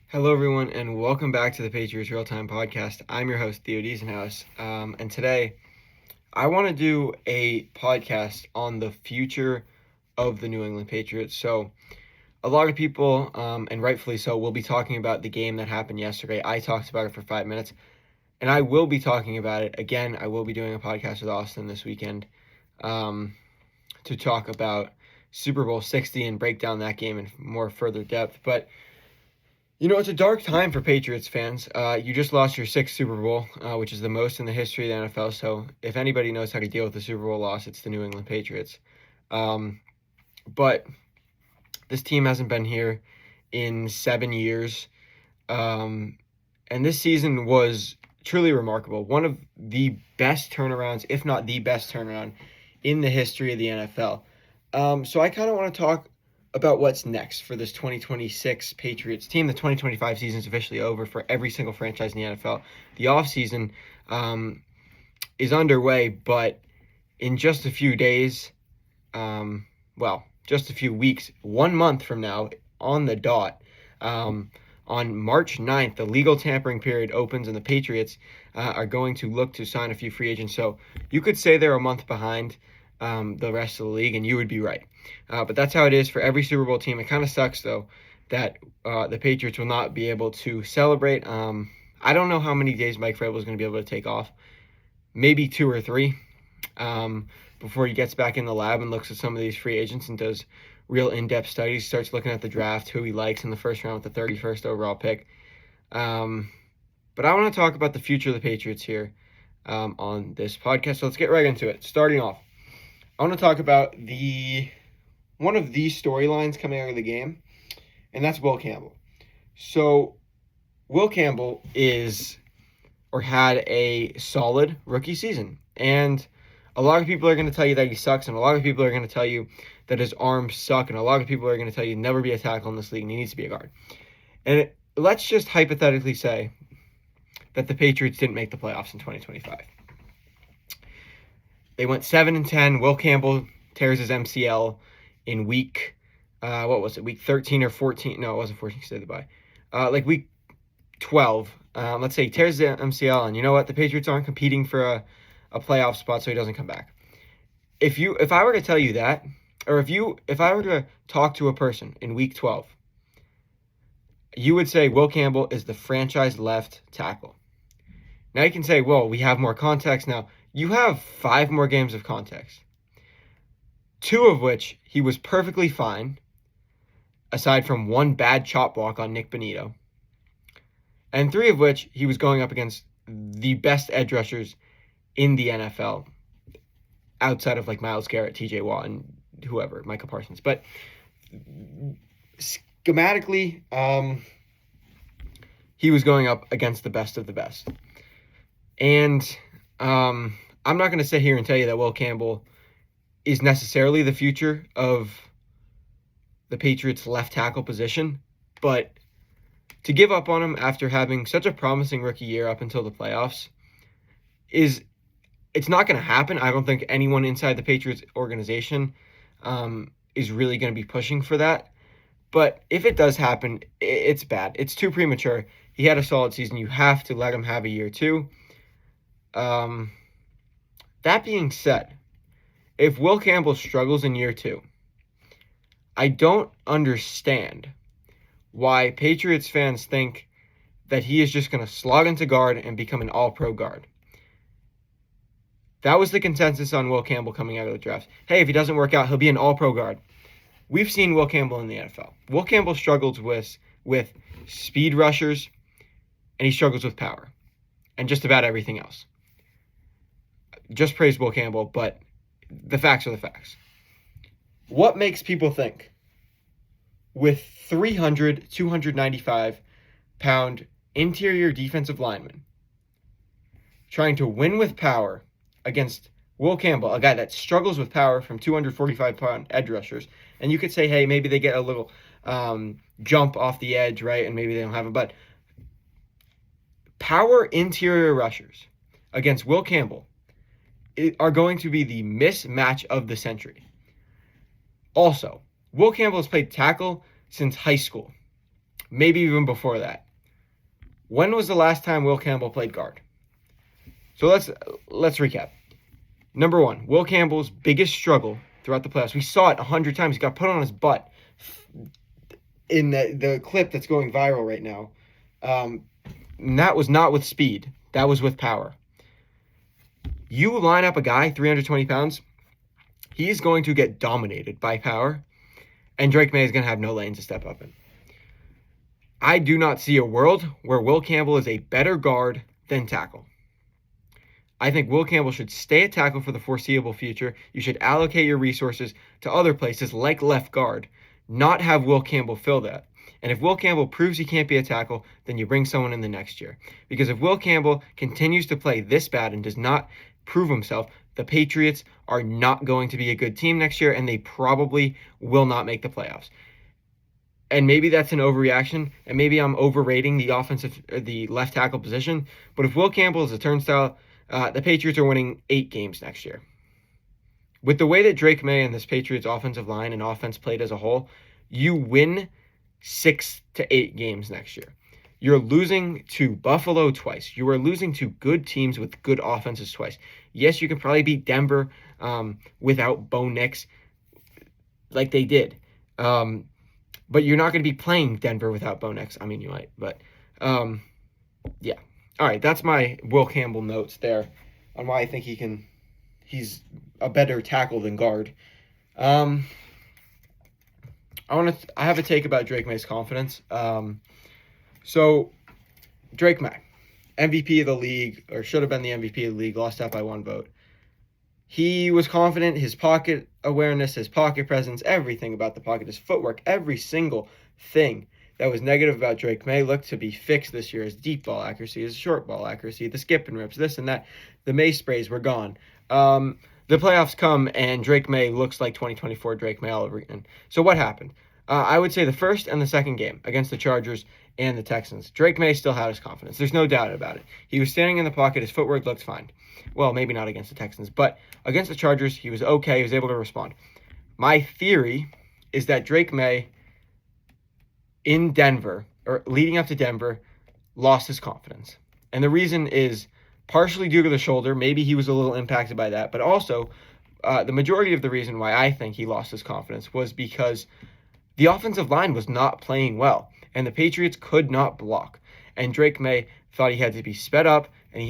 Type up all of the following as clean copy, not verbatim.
Hello, everyone, and welcome back to the Patriots Real Time Podcast. I'm your host, Theo Diesenhaus, and today I want to do a podcast on the future of the New England Patriots. So, a lot of people, and rightfully so, will be talking about the game that happened yesterday. I talked about it for 5 minutes, and I will be talking about it again. I will be doing a podcast with Austin this weekend to talk about Super Bowl 60 and break down that game in more further depth. But it's a dark time for Patriots fans. You just lost your sixth Super Bowl, which is the most in the history of the NFL. So if anybody knows how to deal with the Super Bowl loss, it's the New England Patriots. But this team hasn't been here in 7 years. And this season was truly remarkable. One of the best turnarounds, if not the best turnaround, in the history of the NFL. So I kind of want to talk about what's next for this 2026 Patriots team. The 2025 season is officially over for every single franchise in the NFL. The offseason is underway, but in just a few days, just a few weeks, 1 month from now, on the dot, on March 9th, the legal tampering period opens and the Patriots are going to look to sign a few free agents. So you could say they're a month behind the rest of the league, and you would be right. But that's how it is for every Super Bowl team. It kind of sucks, though, that the Patriots will not be able to celebrate. I don't know how many days Mike Vrabel is going to be able to take off. Maybe 2 or 3 before he gets back in the lab and looks at some of these free agents and does real in-depth studies, starts looking at the draft, who he likes in the first round with the 31st overall pick. But I want to talk about the future of the Patriots here on this podcast. So let's get right into it. Starting off, I want to talk about one of the storylines coming out of the game, and that's Will Campbell. So Will Campbell had a solid rookie season, and a lot of people are going to tell you that he sucks, and a lot of people are going to tell you that his arms suck, and a lot of people are going to tell you never be a tackle in this league and he needs to be a guard. And let's just hypothetically say that the Patriots didn't make the playoffs in 2025. They went 7-10. Will Campbell tears his MCL in week, week 13 or 14? No, it wasn't 14 because they had the bye. Week 12. Let's say he tears the MCL, and you know what? The Patriots aren't competing for a playoff spot, so he doesn't come back. If I were to tell you that, or if I were to talk to a person in week 12, you would say Will Campbell is the franchise left tackle. Now you can say, well, we have more context now. You have 5 more games of context, 2 of which he was perfectly fine, aside from 1 bad chop block on Nick Bonito, and 3 of which he was going up against the best edge rushers in the NFL, outside of Myles Garrett, TJ Watt, and whoever, Micah Parsons. But schematically, he was going up against the best of the best. And I'm not going to sit here and tell you that Will Campbell is necessarily the future of the Patriots' left tackle position, but to give up on him after having such a promising rookie year up until the playoffs it's not going to happen. I don't think anyone inside the Patriots organization is really going to be pushing for that. But if it does happen, it's bad. It's too premature. He had a solid season. You have to let him have a year too. That being said, if Will Campbell struggles in year 2, I don't understand why Patriots fans think that he is just going to slot into guard and become an all-pro guard. That was the consensus on Will Campbell coming out of the draft. Hey, if he doesn't work out, he'll be an all-pro guard. We've seen Will Campbell in the NFL. Will Campbell struggles with speed rushers, and he struggles with power, and just about everything else. Just praise Will Campbell, but the facts are the facts. What makes people think with 295-pound interior defensive linemen trying to win with power against Will Campbell, a guy that struggles with power from 245-pound edge rushers, and you could say, hey, maybe they get a little jump off the edge, right, and maybe they don't have it, but power interior rushers against Will Campbell are going to be the mismatch of the century. Also, Will Campbell has played tackle since high school. maybe even before that. When was the last time Will Campbell played guard? So let's recap. Number one, Will Campbell's biggest struggle throughout the playoffs. We saw it 100 times. He got put on his butt in the clip that's going viral right now. And that was not with speed. That was with power. You line up a guy, 320 pounds, he's going to get dominated by power, and Drake May is going to have no lane to step up in. I do not see a world where Will Campbell is a better guard than tackle. I think Will Campbell should stay at tackle for the foreseeable future. You should allocate your resources to other places like left guard, not have Will Campbell fill that. And if Will Campbell proves he can't be a tackle, then you bring someone in the next year. Because if Will Campbell continues to play this bad and does not prove himself, the Patriots are not going to be a good team next year, and they probably will not make the playoffs. And maybe that's an overreaction, and maybe I'm overrating the left tackle position. But if Will Campbell is a turnstile, the Patriots are winning 8 games next year. With the way that Drake May and this Patriots offensive line and offense played as a whole, you win 6 to 8 games next year. You're losing to Buffalo twice. You are losing to good teams with good offenses twice. Yes, you can probably beat Denver without Bo Nix like they did. But you're not going to be playing Denver without Bo Nix. I mean, you might, but yeah. All right, that's my Will Campbell notes there on why I think he's a better tackle than guard. I have a take about Drake May's confidence. So Drake May, MVP of the league, or should have been the MVP of the league, lost out by 1 vote. He was confident, his pocket awareness, his pocket presence, everything about the pocket, his footwork, every single thing that was negative about Drake May looked to be fixed this year. His deep ball accuracy, his short ball accuracy, the skip and rips, this and that. The May sprays were gone. The playoffs come, and Drake May looks like 2024 Drake May all over again. So what happened? I would say the first and the second game against the Chargers and the Texans, Drake May still had his confidence. There's no doubt about it. He was standing in the pocket. His footwork looked fine. Well, maybe not against the Texans, but against the Chargers, he was okay. He was able to respond. My theory is that Drake May in Denver, or leading up to Denver, lost his confidence. And the reason is partially due to the shoulder. Maybe he was a little impacted by that, but also the majority of the reason why I think he lost his confidence was because the offensive line was not playing well, and the Patriots could not block. And Drake May thought he had to be sped up, and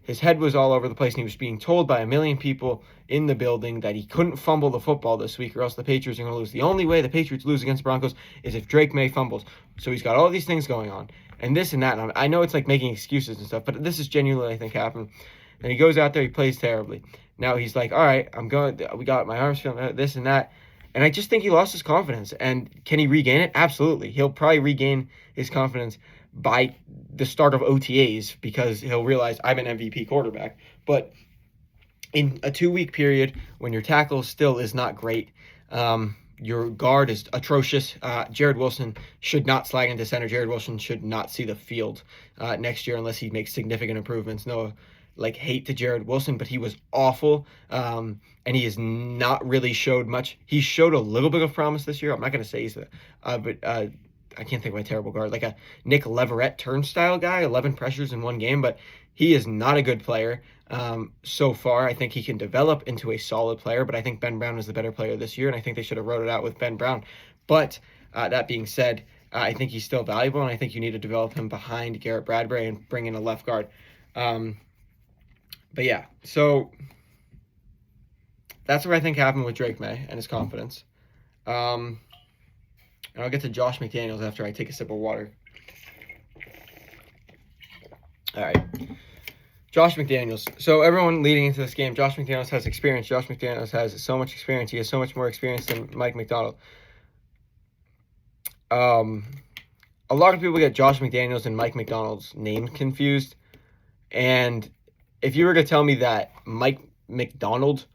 his head was all over the place, and he was being told by a million people in the building that he couldn't fumble the football this week or else the Patriots are going to lose. The only way the Patriots lose against the Broncos is if Drake May fumbles. So he's got all these things going on, and this and that. And I know it's like making excuses and stuff, but this is genuinely, I think, happened. And he goes out there, he plays terribly. Now he's like, all right, we got my arms feeling this and that. And I just think he lost his confidence. And can he regain it? Absolutely. He'll probably regain his confidence by the start of OTAs because he'll realize I'm an MVP quarterback. But in a 2-week period, when your tackle still is not great, your guard is atrocious. Jared Wilson should not slide into center. Jared Wilson should not see the field next year unless he makes significant improvements. No hate to Jared Wilson, but he was awful. And he has not really showed much. He showed a little bit of promise this year. I'm not going to say he's I can't think of a terrible guard, like a Nick Leverett turnstile guy, 11 pressures in 1 game, but he is not a good player so far. I think he can develop into a solid player, but I think Ben Brown is the better player this year, and I think they should have wrote it out with Ben Brown. But that being said, I think he's still valuable, and I think you need to develop him behind Garrett Bradbury and bring in a left guard. But yeah, so that's what I think happened with Drake May and his confidence. And I'll get to Josh McDaniels after I take a sip of water. All right. Josh McDaniels. So everyone leading into this game, Josh McDaniels has experience. Josh McDaniels has so much experience. He has so much more experience than Mike McDonald. A lot of people get Josh McDaniels and Mike McDonald's name confused. And if you were to tell me that Mike McDonald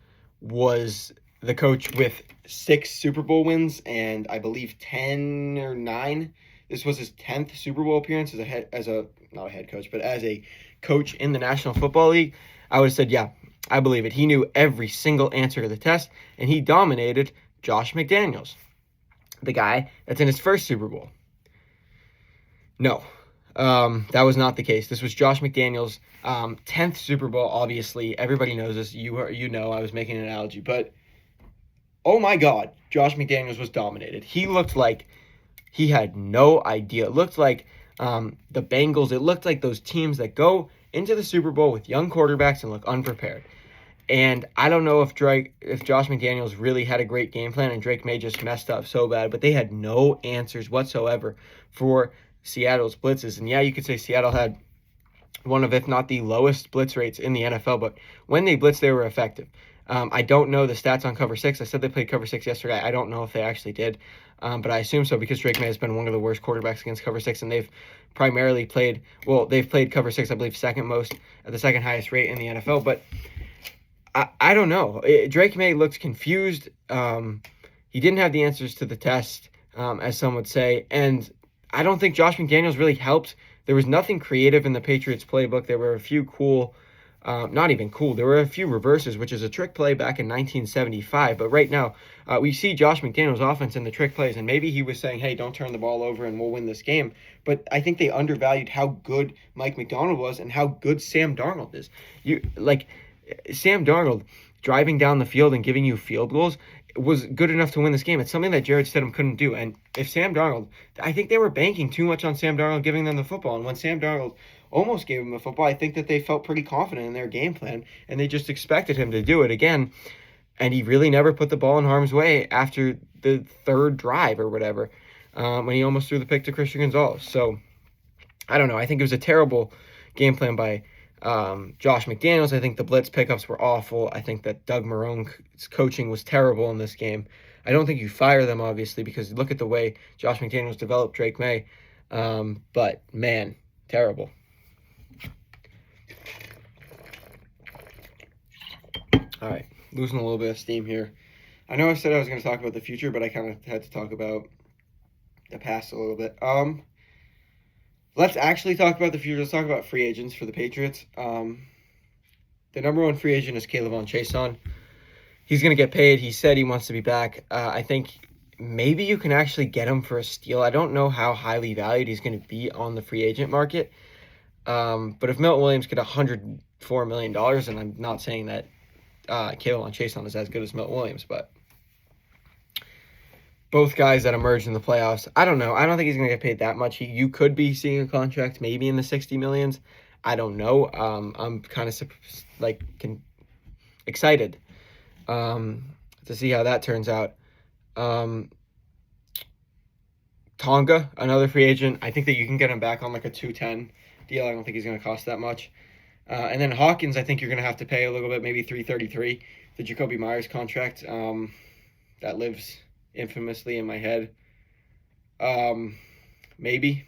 was the coach with 6 Super Bowl wins and I believe 10 or 9, this was his 10th Super Bowl appearance not a head coach, but as a coach in the National Football League, I would have said, yeah, I believe it. He knew every single answer to the test, and he dominated Josh McDaniels, the guy that's in his first Super Bowl. No, that was not the case. This was Josh McDaniels' 10th Super Bowl. Obviously, everybody knows this. You know, I was making an analogy, but oh my God, Josh McDaniels was dominated. He looked like he had no idea. It looked like the Bengals. It looked like those teams that go into the Super Bowl with young quarterbacks and look unprepared. And I don't know if Josh McDaniels really had a great game plan and Drake May just messed up so bad, but they had no answers whatsoever for Seattle's blitzes. And yeah, you could say Seattle had one of, if not the lowest blitz rates in the NFL, but when they blitzed, they were effective. I don't know the stats on cover six. I said they played cover six yesterday. I don't know if they actually did, but I assume so because Drake May has been one of the worst quarterbacks against cover six, and they've primarily played, they've played cover six, I believe, second most at the second highest rate in the NFL, but I don't know. Drake May looked confused. He didn't have the answers to the test, as some would say. And I don't think Josh McDaniels really helped. There was nothing creative in the Patriots playbook. There were a few cool, not even cool, there were a few reverses, which is a trick play back in 1975. But right now, we see Josh McDaniels' offense in the trick plays. And maybe he was saying, hey, don't turn the ball over and we'll win this game. But I think they undervalued how good Mike McDonald was and how good Sam Darnold is. Sam Darnold driving down the field and giving you field goals was good enough to win this game. It's something that Jared Stidham couldn't do. And if Sam Darnold, I think they were banking too much on Sam Darnold giving them the football. And when Sam Darnold almost gave them the football, I think that they felt pretty confident in their game plan and they just expected him to do it again. And he really never put the ball in harm's way after the third drive or whatever, when he almost threw the pick to Christian Gonzalez. So I don't know. I think it was a terrible game plan by Josh McDaniels. I think the blitz pickups were awful. I think that Doug Marone's coaching was terrible in this game. I don't think you fire them, obviously, because look at the way Josh McDaniels developed Drake May. But, man, terrible. All right, losing a little bit of steam here. I know I said I was going to talk about the future, but I kind of had to talk about the past a little bit. Let's actually talk about the future. Let's talk about free agents for the Patriots. The number one free agent is K'Lavon Chaisson. He's going to get paid. He said he wants to be back. I think maybe you can actually get him for a steal. I don't know how highly valued he's going to be on the free agent market. But if Milton Williams get $104 million, and I'm not saying that K'Lavon Chaisson is as good as Milton Williams, but both guys that emerged in the playoffs, I don't know. I don't think he's going to get paid that much. You could be seeing a contract maybe in the 60 millions. I don't know. I'm kind of excited to see how that turns out. Tonga, another free agent. I think that you can get him back on like a 210 deal. I don't think he's going to cost that much. And then Hawkins, I think you're going to have to pay a little bit, maybe 333. The Jacoby Myers contract that lives infamously in my head. Maybe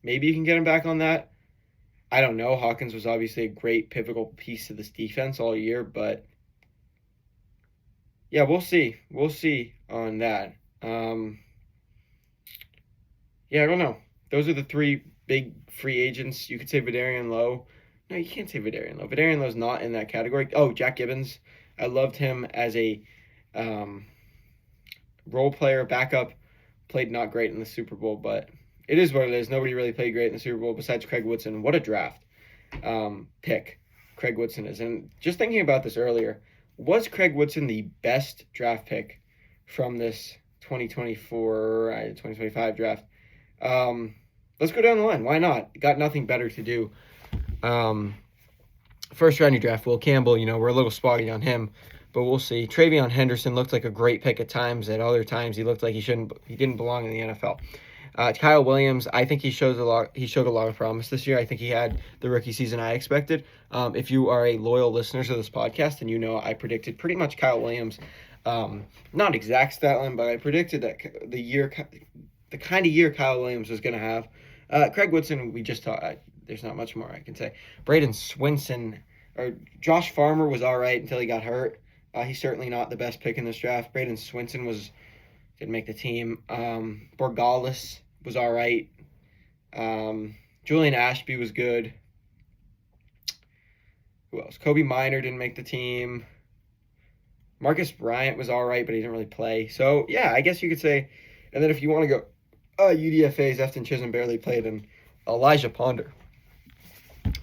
you can get him back on that. I don't know. Hawkins was obviously a great pivotal piece of this defense all year, but yeah, we'll see. We'll see on that. Yeah, I don't know. Those are the three big free agents. You could say Vidarian Lowe. No, you can't say Vidarian Lowe. Vidarian Lowe's not in that category. Oh, Jack Gibbons. I loved him as a role player, backup. Played not great in the Super Bowl, but it is what it is. Nobody really played great in the Super Bowl besides Craig Woodson. What a draft pick Craig Woodson is. And just thinking about this earlier, was Craig Woodson the best draft pick from this 2025 draft? Let's go down the line. Why not? Got nothing better to do. First round you draft Will Campbell. We're a little spotty on him, but we'll see. Travion Henderson looked like a great pick at times. At other times, he looked like he didn't belong in the NFL. Kyle Williams, I think he showed a lot of promise this year. I think he had the rookie season I expected. If you are a loyal listener to this podcast, and I predicted pretty much Kyle Williams, not exact stat line, but I predicted that the kind of year Kyle Williams was going to have. Craig Woodson, we just talked. There's not much more I can say. Braden Swinson or Josh Farmer was all right until he got hurt. He's certainly not the best pick in this draft. Braden Swinson didn't make the team. Borgalis was all right. Julian Ashby was good. Who else? Kobe Minor didn't make the team. Marcus Bryant was all right, but he didn't really play. So, yeah, I guess you could say. And then if you want to go UDFA's Efton Chisholm barely played, and Elijah Ponder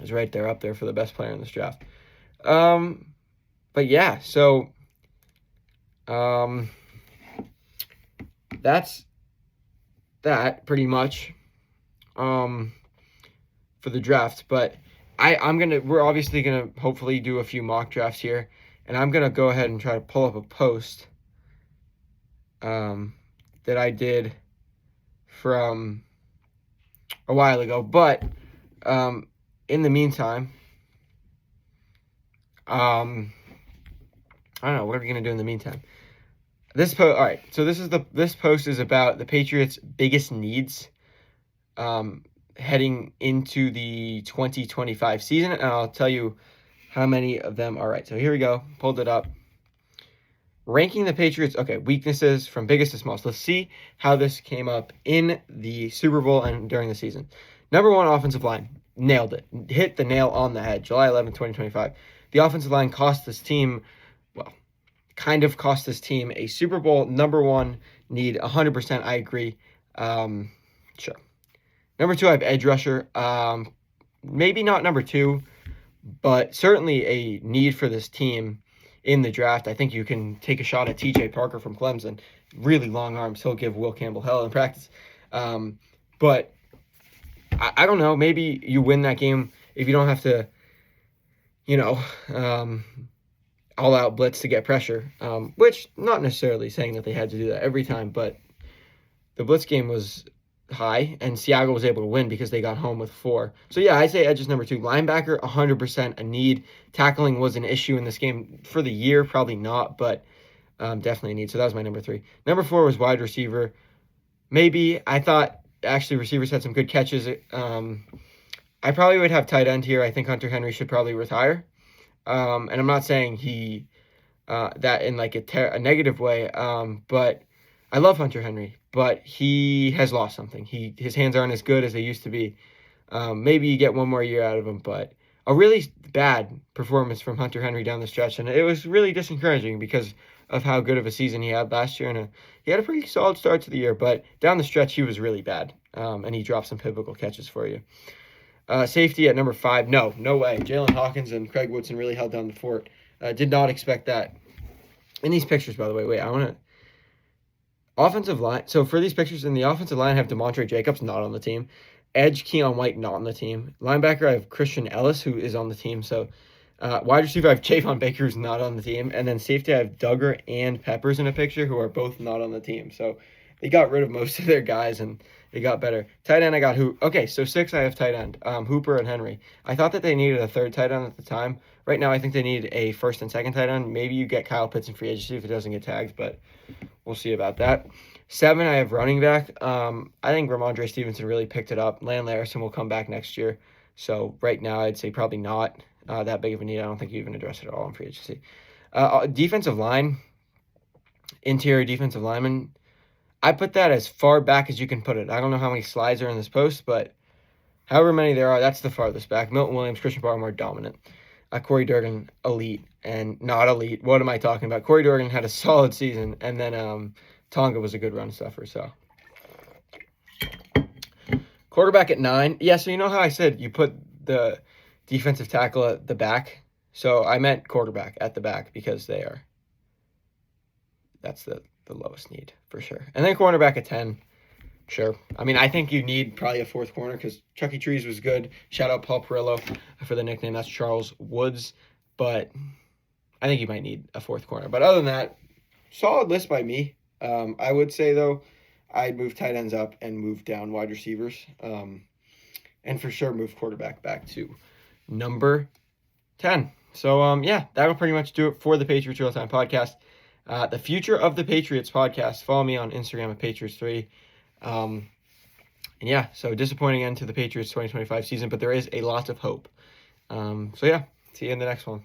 is right there up there for the best player in this draft. But yeah, so that's that pretty much for the draft. But we're obviously gonna hopefully do a few mock drafts here, and I'm gonna go ahead and try to pull up a post that I did from a while ago. But in the meantime, I don't know, what are we gonna do in the meantime? All right, so this post is about the Patriots' biggest needs heading into the 2025 season, and I'll tell you how many of them are right. So here we go. Pulled it up. Ranking the Patriots, okay, weaknesses from biggest to smallest. Let's see how this came up in the Super Bowl and during the season. Number 1, offensive line. Nailed it. Hit the nail on the head. July 11, 2025. The offensive line cost this team, kind of cost this team a Super Bowl. Number 1 need, 100%, I agree. Sure. Number 2, I have edge rusher. Maybe not number 2, but certainly a need for this team in the draft. I think you can take a shot at TJ Parker from Clemson. Really long arms. He'll give Will Campbell hell in practice. But I don't know. Maybe you win that game if you don't have to, all-out blitz to get pressure, which not necessarily saying that they had to do that every time, but the blitz game was high, and Seattle was able to win because they got home with 4. So yeah, I say edge is number 2. Linebacker, 100% a need. Tackling was an issue in this game for the year, probably not, but definitely a need. So that was my number 3. Number 4 was wide receiver. Maybe. I thought actually receivers had some good catches. I probably would have tight end here. I think Hunter Henry should probably retire. And I'm not saying he that in like a negative way, but I love Hunter Henry, but he has lost something. His hands aren't as good as they used to be. Maybe you get one more year out of him, but a really bad performance from Hunter Henry down the stretch, and it was really discouraging because of how good of a season he had last year, and he had a pretty solid start to the year, but down the stretch he was really bad, and he dropped some pivotal catches for you. Safety at number 5, no way. Jalen Hawkins and Craig Woodson really held down the fort. Did not expect that. In these pictures, by the way, I want to... Offensive line. So for these pictures, in the offensive line, I have DeMontre Jacobs, not on the team. Edge, Keon White, not on the team. Linebacker, I have Christian Ellis, who is on the team. So wide receiver, I have Javon Baker, who's not on the team. And then safety, I have Duggar and Peppers in a picture, who are both not on the team. So they got rid of most of their guys, and they got better. Tight end, I got Okay, so 6, I have tight end. Hooper and Henry. I thought that they needed a 3rd tight end at the time. Right now, I think they need a 1st and 2nd tight end. Maybe you get Kyle Pitts in free agency if it doesn't get tagged, but we'll see about that. 7, I have running back. I think Ramondre Stevenson really picked it up. Land Larison will come back next year. So right now, I'd say probably not that big of a need. I don't think you even address it at all in free agency. Defensive line, interior defensive lineman. I put that as far back as you can put it. I don't know how many slides are in this post, but however many there are, that's the farthest back. Milton Williams, Christian Barmore, dominant. Corey Durgan, elite and not elite. What am I talking about? Corey Durgan had a solid season, and then Tonga was a good run stuffer. So quarterback at 9. Yeah, so you know how I said you put the defensive tackle at the back? So I meant quarterback at the back because that's the lowest need for sure. And then cornerback at 10. Sure. I mean, I think you need probably a 4th corner because Chucky Trees was good. Shout out Paul Perillo for the nickname. That's Charles Woods. But I think you might need a 4th corner. But other than that, solid list by me. I would say, though, I'd move tight ends up and move down wide receivers. And for sure move quarterback back to number 10. So, yeah, that'll pretty much do it for the Patriots Real Time Podcast. The Future of the Patriots podcast. Follow me on Instagram at Patriots3. And yeah, so disappointing end to the Patriots 2025 season, but there is a lot of hope. So yeah, see you in the next one.